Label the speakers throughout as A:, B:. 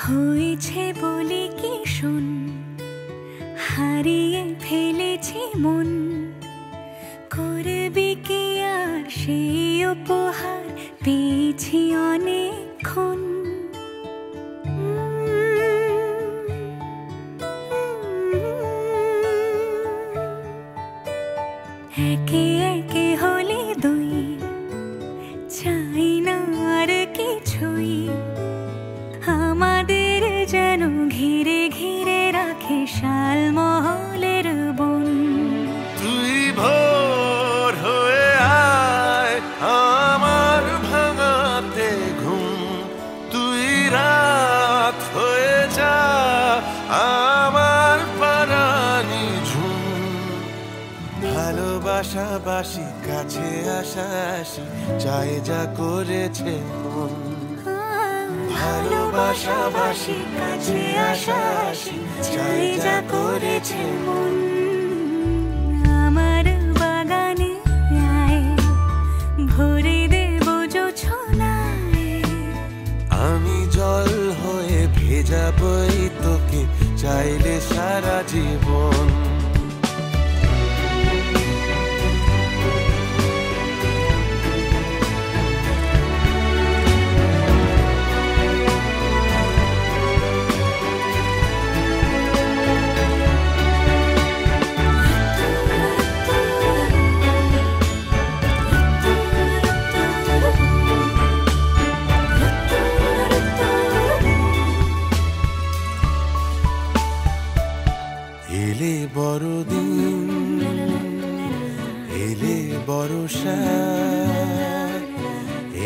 A: হয়েছে বলে কি শোন, হারিয়ে ফেলেছি মন, করবি কি আর সেই উপহার পেয়েছি অনেকক্ষণ। একে একে হলে দুই, চাই না আর কিছুই, আমাদের যেন ঘিরে ঘিরে রাখে শালমহলের বন।
B: তুই ভোর হয়ে আয় আমার ভাঙাতে ঘুম, তুই রাত হয়ে যা আমার পারানি ঝুম। ভালোবাসাবাসি কাছে আসাসি চাই যা করেছে মন, ভালোবাসাবাসি কাছে আসাসি চাই যা করেছে মন।
A: আমার বাগানে আয়, ভরে দেব জোছনায়,
B: আমি জল হয়ে ভেজাবই তোকে চাইলে সারা জীবন। এলে বড়দিন, এলে বর্ষা,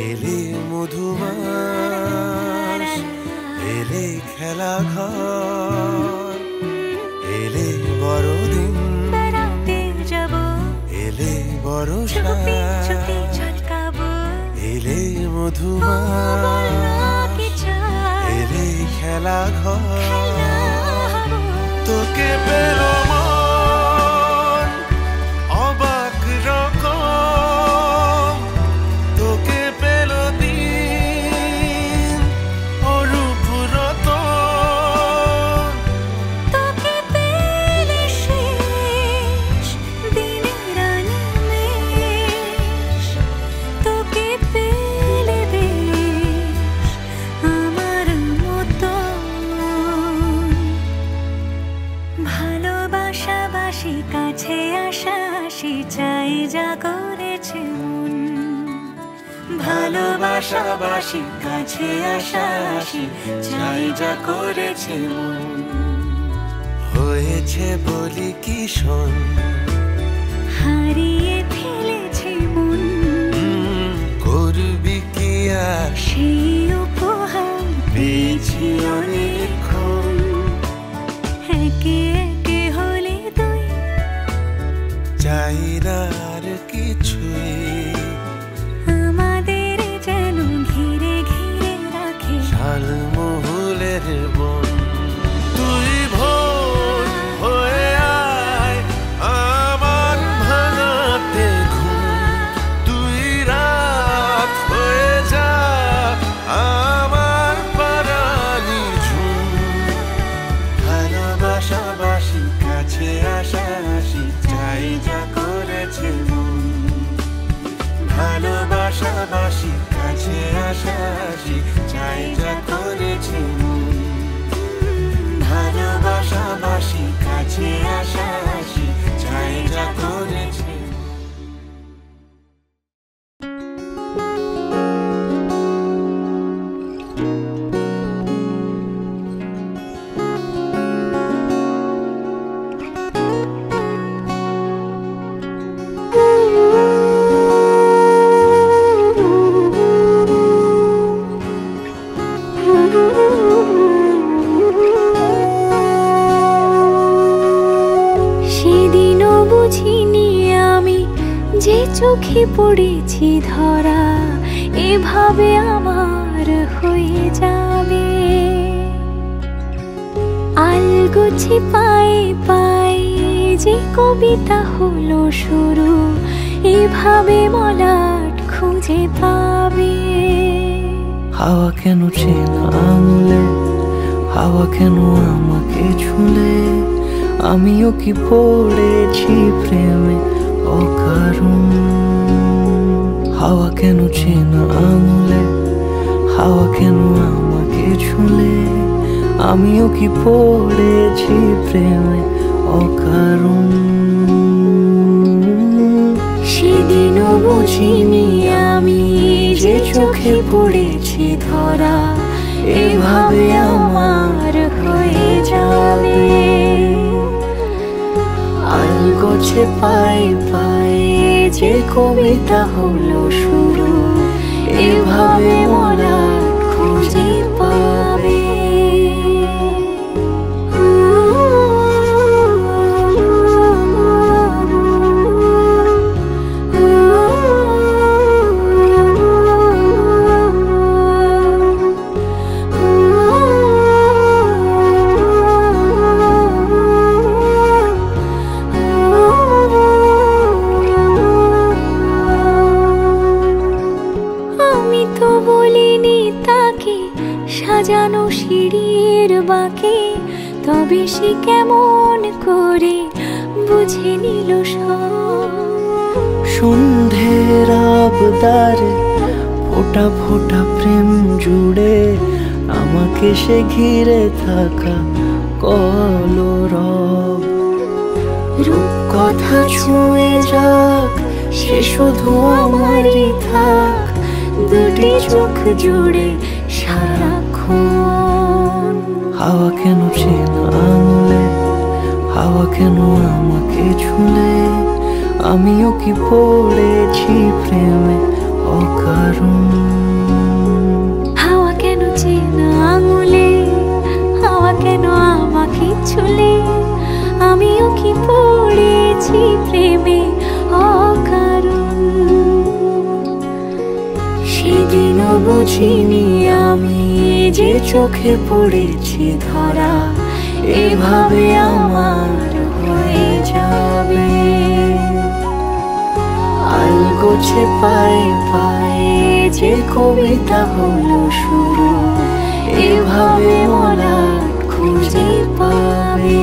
B: এলে মধুমাস, এলে খেলা ঘর, এলে বড়দিন,
A: বেড়াতে যাব,
B: এলে বর্ষা,
A: চুপি ঝলকাবো,
B: এলে মধুমাস, এলে খেলা ঘর। তোকে পেলো মন অবাক রকম, তোকে পেলো দিন অরূপ রতন,
A: তোকে পেলে শেষ দিনের আনিমেষ, তোকে পেলে বেশ আমার মতন। ভালোবাসাবাসি কাছে আসাসি চাই যা করেছে মন, ভালোবাসাবাসি কাছে আসাসি চাই যা করেছে মন।
B: হয়েছে বলি কি শোন,
A: হারিয়ে ফেলেছে মন,
B: করবি কি আর
A: সেই উপহার পেয়েছি অনেকক্ষণ। একে একে হলে দুই,
B: চাই না আর কিছুই,
A: আমাদের যেন ঘিরে ঘিরে রাখে
B: শালমহলের বন। তুই ভোর হয়ে আয় আমার ভাঙাতে ঘুম, তুই রাত হয়ে যা আমার পারানি ঝুম। ভালোবাসাবাসি কাছে আসাসি চাই যা করেছে মন, ভালোবাসাবাসি কাছে আসাসি চাই যা করেছে মন, ভালোবাসাবাসি কাছে আসাসি চাই যা করেছে।
A: সেদিনও বুঝিনি আমি যে চোখে পড়েছি ধরা, এভাবে আমার হয়ে যাবে। আলগোছে পায়ে পায়ে যে কবিতা হলো শুরু, এভাবে মলাট খুঁজে পাবে।
C: হাওয়া কেন চেনা আঙুলে হাওয়া কেন আমাকে ছুলে, আমিও কি পড়েছি প্রেমে অকারণ। হাওয়া কেন চেনা আঙুলে, হাওয়া কেন আমাকে ছুলে, আমিও কি পড়েছি প্রেমে অকারণ। সেদিনও বুঝিনি আমি যে চোখে পড়েছি ধরা, এভাবে আমার হয়ে যাবে। আলগোছে পাই পাই যে কবিতা হলো শুরু, এভাবে মোরা খুঁজে পাবে। সাজানো সিঁড়ির বাঁকে, তবে সে কেমন করে বুঝে নিল সব। সন্ধ্যের আবদারে ফোঁটা ফোঁটা প্রেম জুড়ে, আমাকে সে ঘিরে থাকা কলরব। রূপকথা ছুঁয়ে যাক, সে শুধু আমারই থাক, দুটি চোখ জুড়ে সারাক্ষণ। হাওয়া কেন চেনা আঙুলে, হাওয়া কেন আমাকে ছুলে, আমিও কি পড়েছি প্রেমে অকারণ। হাওয়া কেন চেনা আঙুলে, হাওয়া কেন আমাকে ছুলে, আমিও কি পড়েছি প্রেমে অকারণ। সেদিনও বুঝিনি আমি যে চোখে পড়েছি ধরা, এভাবে আমার হয়ে যাবে। আলগোছে পাই পাই যে কবিতা হলো শুরু, এভাবে মোরা খুঁজে পাবে।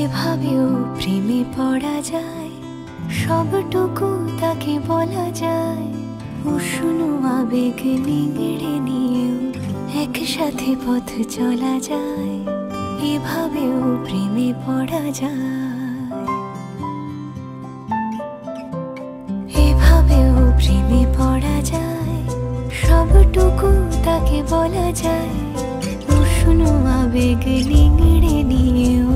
C: এভাবেও প্রেমে পড়া যায়, সবটুকু তাকে বলা যায়। উষ্ণ আবেগ নিংড়ে নিয়েও একসাথে পথ চলা যায়, এভাবেও প্রেমে পড়া যায়। এভাবেও প্রেমে পড়া যায়, সবটুকু তাকে বলা যায়। উষ্ণ আবেগ নিংড়ে নিয়েও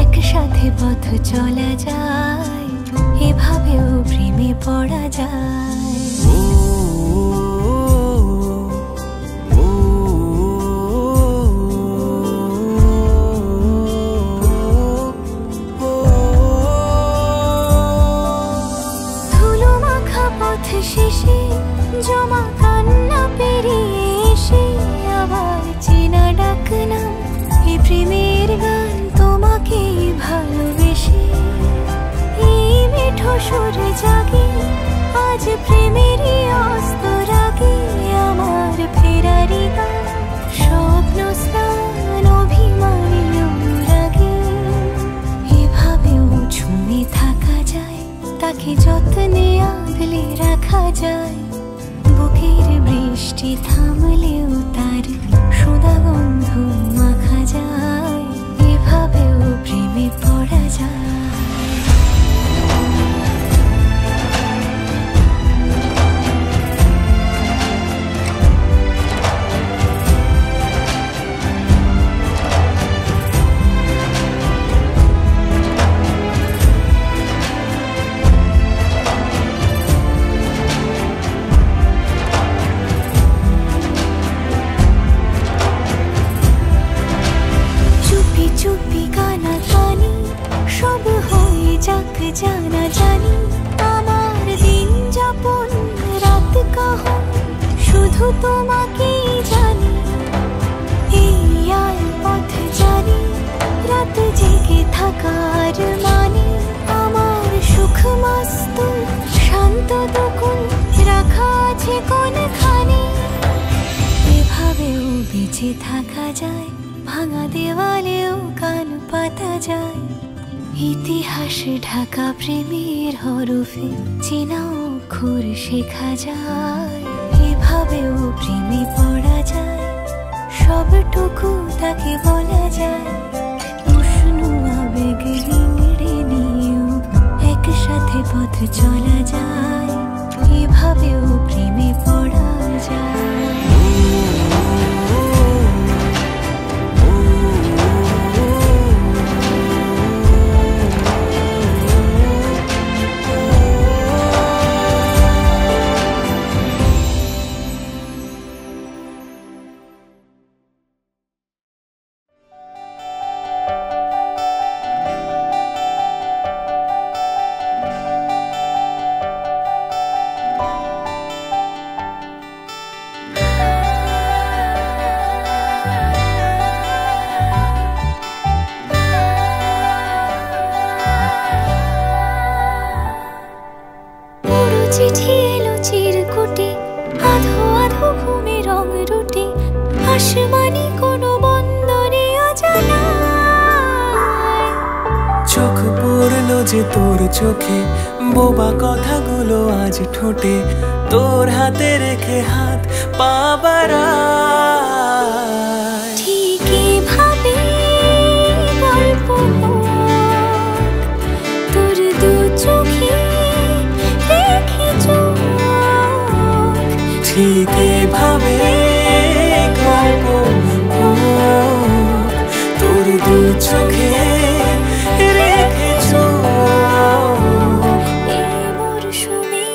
C: একসাথে পথ চলা যায়, এভাবেও প্রেমে পড়া যায়। ধুলো মাখা পথ শেষে জমা কান্না পেরিয়ে এসে আবার চেনা ডাকনাম, এই প্রেমের গান তোমাকে ভালোবেসে। এই মিঠো সুর জাগে আজ প্রেমেরই অস্তর আগে আমার ফেরারি গান স্বপ্ন স্নান অভিমানী অনুরাগে এভাবেও ঝুমে থাকা যায় তাকে যত্নে আগলে রাখা যায় বুকের বৃষ্টি থামলেও তার সোদা গন্ধ মাখা যায় এভাবেও প্রেমে পড়া যায় জানা জানি আমার দিন যাপন রাত কাহন শুধু তোমাকেই জানি এই আর পথ জানি রাত জেগে থাকার মানে আমার সুখ মস্ত শান্ত দুকুল রাখা আছে কোনখানে এভাবেও বেঁচে থাকা যায় ভাঙা দেওয়ালেও কান পাতা যায় ইতিহাস ঢাকা প্রেমের হরফে চেনা অক্ষর শেখা যায় এভাবেও প্রেমে পড়া যায় সবটুকু তাকে বলা যায় উষ্ণ আবেগ রিংড়ে নিয়েও একসাথে পথ চলা যায় এভাবেও প্রেমে পড়া যায় চিঠি এলো চিরকুটে আধো আধো ঘুমে রং রুটে আসমানি কোনো বন্দরে অজানা
D: চোখ পড়লো যে তোর চোখে বোবা কথাগুলো আজ ঠোঁটে তোর হাতে রেখে হাত পা বাড়ায়
C: ঠিক এভাবে গল্প তোর দু চোখে রেখে চোখ
D: ঠিক এভাবে গল্প তোর দু চোখে রেখে চোখ
C: এই মরশুমে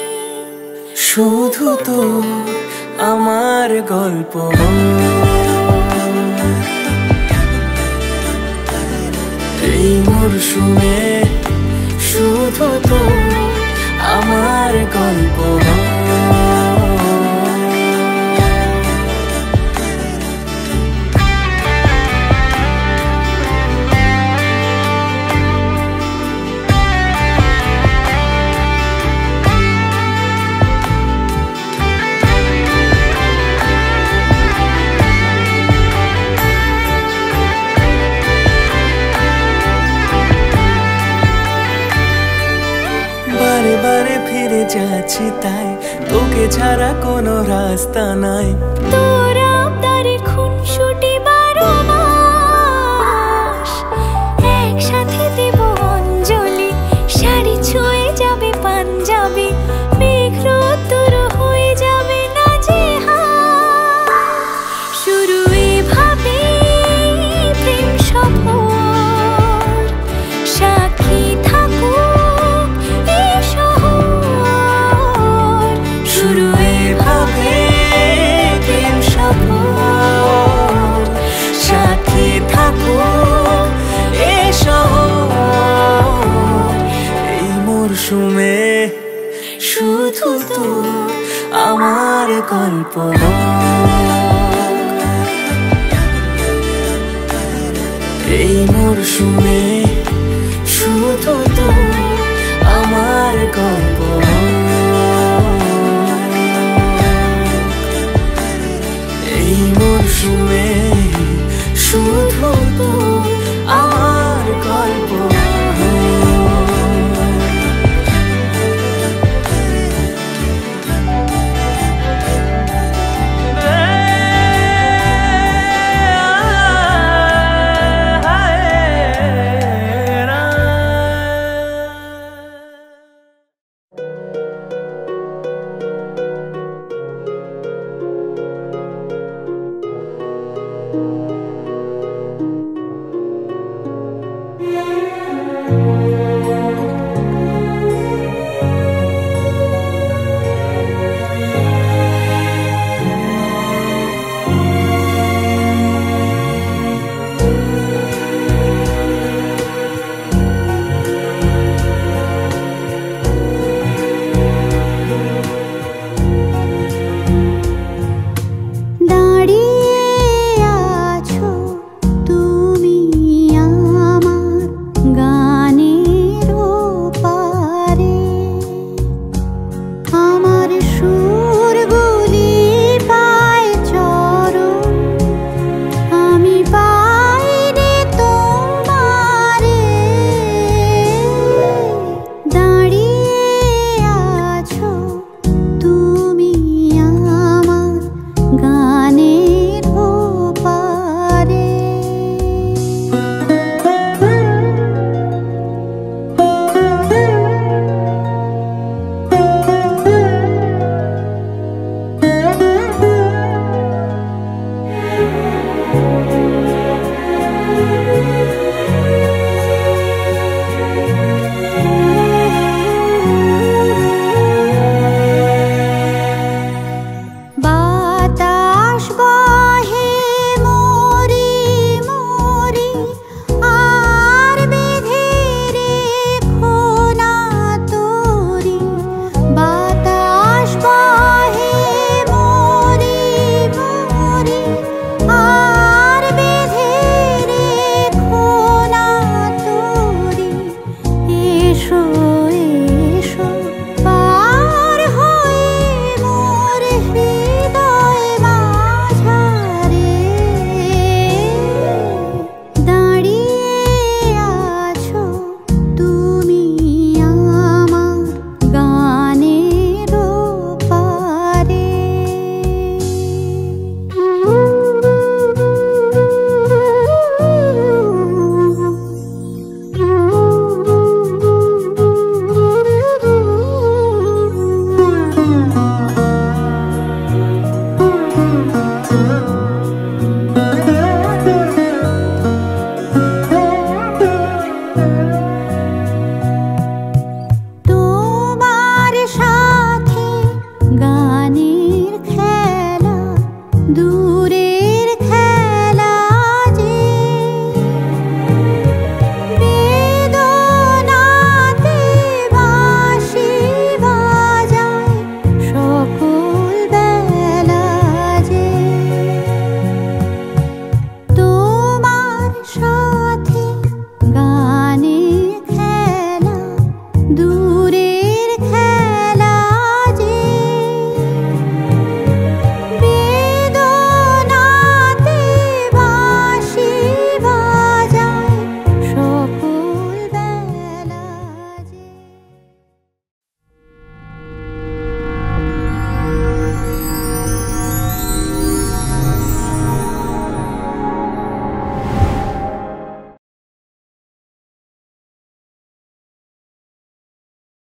D: শুধু তো আমার গল্প এই মরশুমে শুধু তো আমার গল্প বারে বারে ফিরে যাচ্ছি তাই তোকে ছাড়া কোনো রাস্তা নাই
C: তোর আবদারে খুনসুটি 12 মাস একসাথে দেব অঞ্জলি শাড়ি ছুঁয়ে যাবে পাঞ্জাবি মেঘ রোদ্দুর হয়ে যাবে নাজেহাল শুরু এভাবে প্রেম সফর সাক্ষী থাকুক এই শহর
D: শুরু এভাবে প্রেম সফর সাথী থাকুক এ শহর এই মরশুমে শুধু তো আমার গল্প এই মরশুমে শুধু তো আমার আমার গল্প এই মরশুমে শুধু তো আমার গল্প